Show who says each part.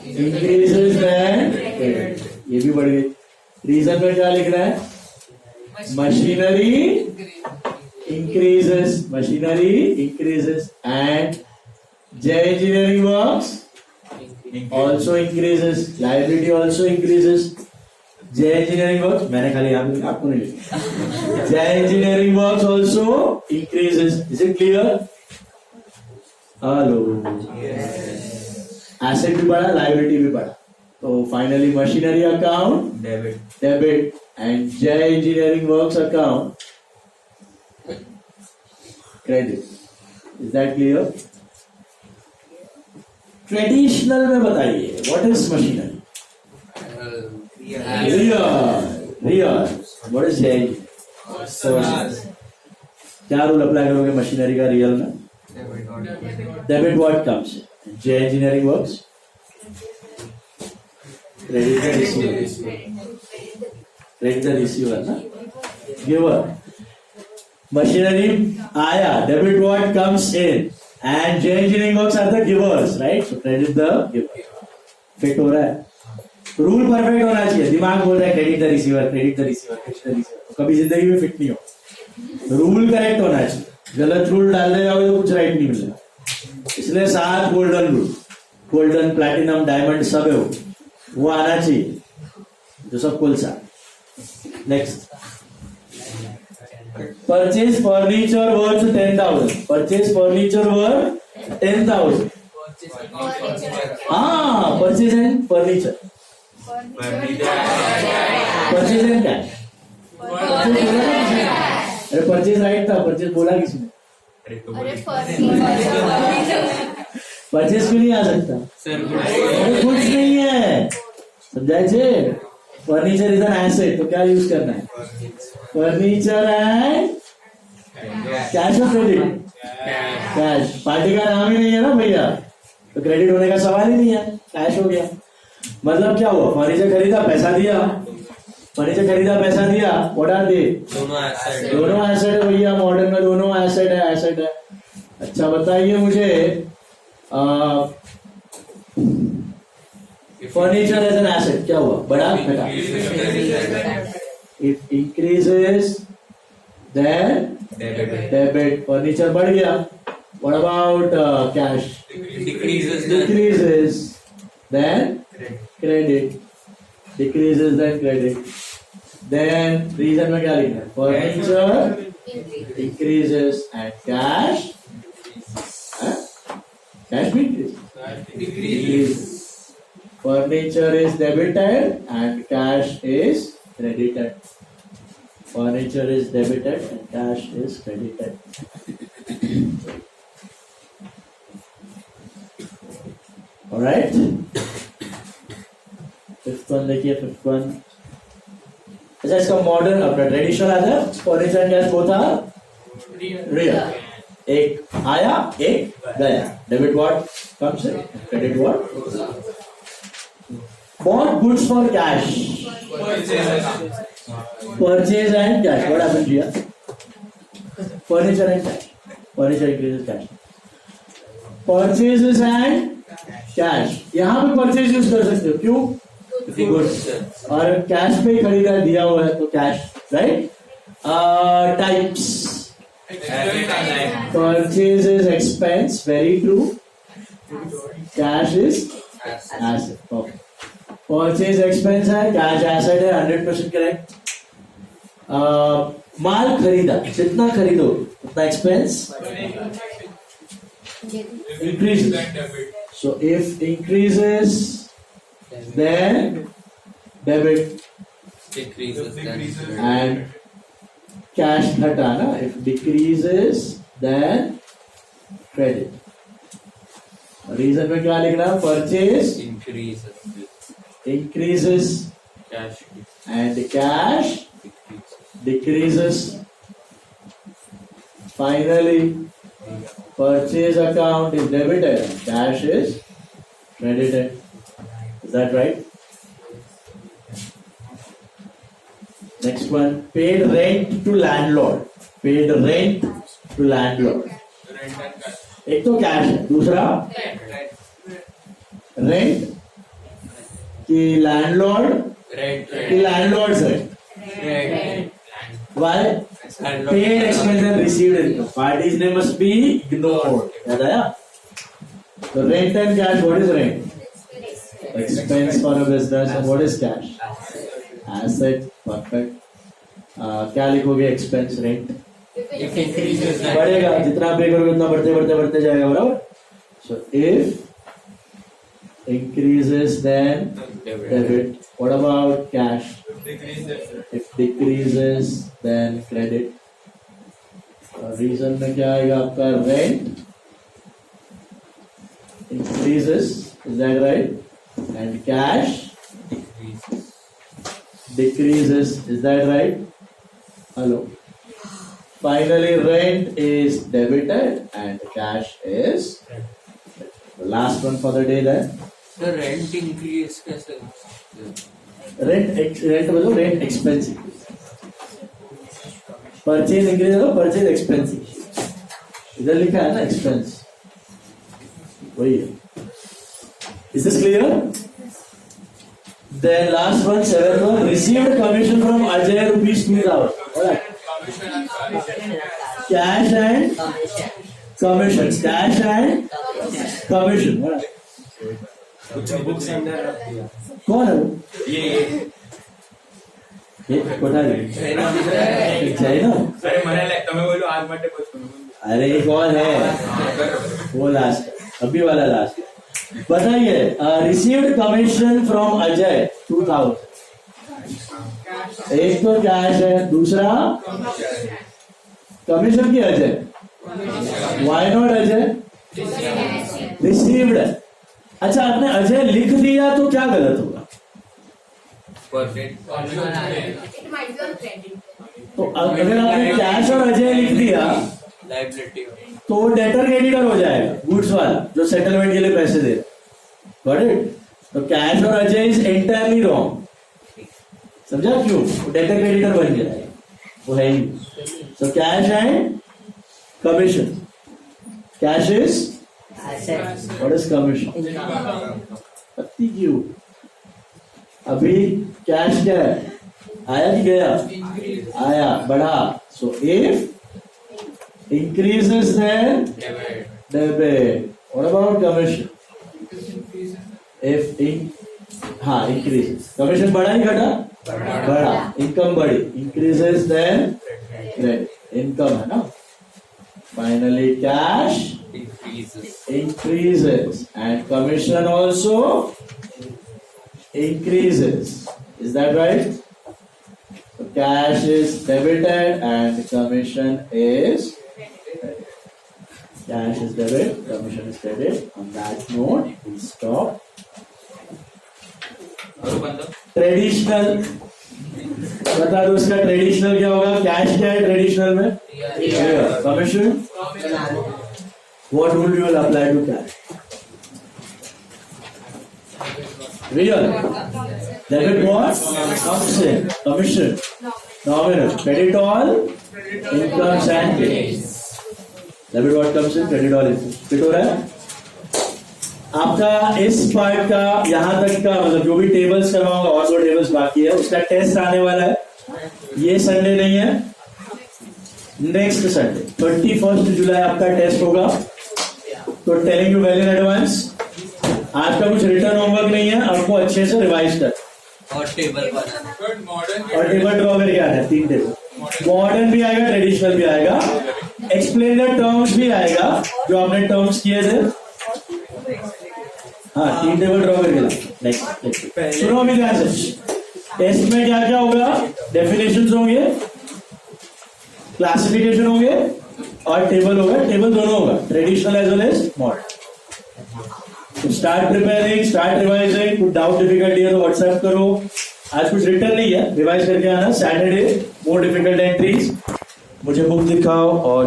Speaker 1: Increases then ये भी बढ़ गई। रीजन में क्या लिख रहा है? Machinery increases, machinery increases, and J engineering works also increases, liability also increases. J engineering works, मैंने खाली आपको नहीं लिखा। J engineering works also increases. Is it clear? Hello. Asset भी बढ़ा, liability भी बढ़ा। तो finally machinery account debit and J engineering works account credit. Is that clear? Traditional में बताइए, what is machinery? Real. What is J? क्या rule apply करोगे machinery का रियल में? Debit what comes? J engineering works. Credit the receiver ना? Giver. Machinery आया, debit what comes in, and J engineering works are the givers, right? So credit the giver. Fit हो रहा है? Rule perfect होना चाहिए। दिमाग बोल रहा है credit the receiver, credit the receiver, credit the receiver, कभी जिंदगी में फिट नहीं हो। रूल करेक्ट होना चाहिए। गलत रूल डालने जाओगे तो कुछ राइट नहीं मिलेगा। इसलिए 7 golden rule, golden, platinum, diamond सब है वो आना चाहिए, जो सब कुल सा। Next, purchase furniture worth 10,000. Purchase furniture worth 10,000. हाँ, purchase and furniture, purchase and cash. अरे परचेज राइट था, परचेज बोला किसने? परचेज क्यों नहीं आ सकता? अरे कुछ नहीं है, समझाइए। फर्नीचर इज एन एसेट, तो क्या यूज करना है? फर्नीचर एंड कैश और क्रेडिट? कैश। पार्टी का नाम ही नहीं है ना भैया, तो क्रेडिट होने का सवाल ही नहीं है, कैश हो गया। मतलब क्या हुआ? फर्नीचर खरीदा, पैसा दिया, फर्नीचर खरीदा, पैसा दिया, व्हाट आर दे? दोनों एसेट है भैया, मॉडर्न में दोनों एसेट है। अच्छा बताइए मुझे, फर्नीचर एज एन एसेट क्या हुआ? बढ़ा घटा? If increases then debit, furniture बढ़ गया। What about cash? Decreases then credit, decreases then credit. Then reason में क्या लिखना है? फर्नीचर इंक्रीजेस एंड कैश भी decrease. Furniture is debited and cash is credited. Furniture is debited and cash is credited. All right. Fifth one देखिए, fifth one. अच्छा, इसका modern अपना traditional आता है। Furniture and cash both are real. एक आया, एक गया। Debit what comes in, credit what. Bought goods for cash. Purchase and cash. What happened here? Furniture and cash. Furniture increases cash. Purchases and cash. यहाँ पे purchase use कर सकते हो, क्यों? Goods. और cash पे खरीदा दिया हुआ है तो cash, right? Types. Purchase is expense, very true. Cash is asset. Okay. Purchase expense है, कैश एसेट है, 100% करेक्ट। माल खरीदा, जितना खरीदो उतना expense increases. So if increases then debit,
Speaker 2: decreases then
Speaker 1: and cash घटा ना, if decreases then credit. Reason में क्या लिखना? Purchase increases
Speaker 2: cash
Speaker 1: and cash decreases. Finally, purchase account is debited and cash is credited. Is that right? Next one, paid rent to landlord. Paid rent to landlord. एक तो cash है, दूसरा rent कि landlord
Speaker 2: Rent.
Speaker 1: कि landlords है?
Speaker 2: Rent.
Speaker 1: Why? Paid expense and received income. Parties name must be ignored. याद आया? So rent and cash. What is rent? Expense for a business. And what is cash? Asset. Perfect. क्या लिखोगे? Expense, rent.
Speaker 2: If increases that.
Speaker 1: बढ़ेगा, जितना पे करोगे उतना बढ़ते जाएगा, बराबर? So if increases then debit. What about cash? If decreases then credit. Reason में क्या आएगा आपका? Rent increases, is that right? And cash decreases, is that right? Hello. Finally, rent is debited and cash is the last one for the day then.
Speaker 2: The rent increase कैसे?
Speaker 1: Rent मतलब rent expense. Purchase increase है, purchase expense. इधर लिखा है ना expense. वही है. Is this clear? Then last one, seventh one, received commission from Ajay rupees 2,000. Alright. Cash and commission. Cash and commission. Alright.
Speaker 3: Books अंदर रख दिया
Speaker 1: कौन है वो?
Speaker 3: ये
Speaker 1: कोठारी चाइना.
Speaker 3: अरे મને લાગે તમે બોલો આજ માટે પૂછો
Speaker 1: अरे ये कौन है? वो लास्ट, अभी वाला लास्ट. बताइए. Received commission from Ajay 2,000. एक तो कैश है, दूसरा कमीशन की Ajay. Why not Ajay? Received है. अच्छा, आपने अजय लिख दिया तो क्या गलत होगा? तो अगर आपने कैश और अजय लिख दिया
Speaker 2: Liability.
Speaker 1: तो डेटर क्रेडिटर हो जाएगा, गुड्स वाला जो सेटलमेंट के लिए पैसे दे रहा. Got it? तो कैश और अजय इज एंटायरली रॉन्ग. समझा क्यों? डेटर क्रेडिटर बन गया है, वो है ही. So cash and commission. Cash is what is commission? पत्ती क्यों? अभी कैश क्या है? आया कि गया? आया, बढ़ा. So if increases then debit. What about commission? If increases. Commission बढ़ा नहीं घटा? बढ़ा. Income बढ़ी. Increases then credit. Income है ना? Finally cash increases and commission also increases. Is that right? So cash is debited and commission is cash is debit, commission is credit. On that note, we stop. Traditional बता दो उसका traditional क्या होगा? Cash क्या है traditional में? Commission. What would you apply to cash? Real. Debit what? Commission. Nominal. Credit all incomes and gains. Debit what comes in? Credit all incomes. Fit हो रहा है आपका? इस पार्ट का यहाँ तक का मतलब जो भी टेबल्स करवाऊंगा, और 2 टेबल्स बाकी है, उसका टेस्ट आने वाला है. ये संडे नहीं है, नेक्स्ट संडे 31 जुलाई आपका टेस्ट होगा. तो telling you well in advance. आज का कुछ रिटर्न होमवर्क नहीं है, आपको अच्छे से रिवाइज कर
Speaker 2: और टेबल
Speaker 1: और टेबल ड्रॉ करके आना है. 3 टेबल. मॉडर्न भी आएगा, ट्रेडिशनल भी आएगा, एक्सप्लेन द टर्म्स भी आएगा जो आपने टर्म्स किए थे. हाँ, 3 टेबल ड्रॉ करके ला. नेक्स्ट सुनो अभी ध्यान से. टेस्ट में क्या क्या होगा? डेफिनेशंस होंगे, क्लासिफिकेशन होंगे और टेबल होगा. टेबल दोनों होगा, traditional as well as modern. Start preparing, start revising. कुछ डाउट डिफिकल्टी है तो व्हाट्सएप करो. आज कुछ रिटर्न नहीं है, रिवाइज करके आना. Saturday more difficult entries. मुझे बुक दिखाओ और